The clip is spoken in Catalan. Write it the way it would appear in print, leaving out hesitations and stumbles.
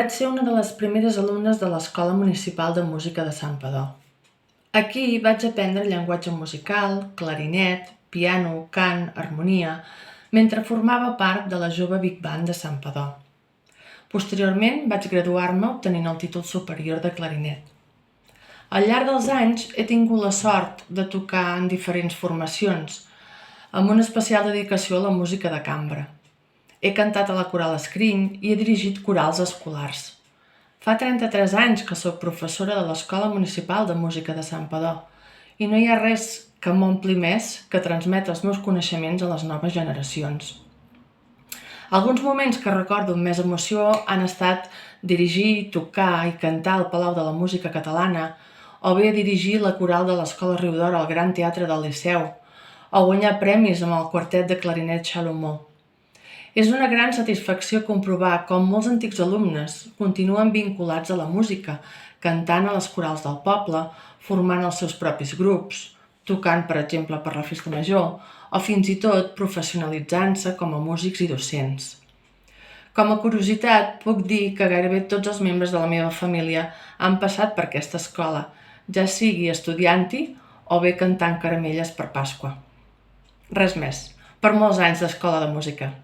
Vaig ser una de les primeres alumnes de l'Escola Municipal de Música de Santpedor. Aquí vaig aprendre llenguatge musical, clarinet, piano, cant, harmonia, mentre formava part de la jove Big Band de Santpedor. Posteriorment vaig graduar-me obtenint el títol superior de clarinet. Al llarg dels anys he tingut la sort de tocar en diferents formacions, amb una especial dedicació a la música de cambra. He cantat a la Coral Escriny i he dirigit corals escolars. Fa 33 anys que soc professora de l'Escola Municipal de Música de Santpedor i no hi ha res que m'ompli més que transmetre els meus coneixements a les noves generacions. Alguns moments que recordo amb més emoció han estat dirigir, tocar i cantar al Palau de la Música Catalana, o bé dirigir la coral de l'Escola Riudora al Gran Teatre del Liceu, o guanyar premis amb el quartet de clarinet Xalomó. És una gran satisfacció comprovar com molts antics alumnes continuen vinculats a la música, cantant a les corals del poble, formant els seus propis grups, tocant, per exemple, per la festa major, o fins i tot professionalitzant-se com a músics i docents. Com a curiositat, puc dir que gairebé tots els membres de la meva família han passat per aquesta escola, ja sigui estudiant-hi o bé cantant caramelles per Pasqua. Res més. Per molts anys d'escola de música.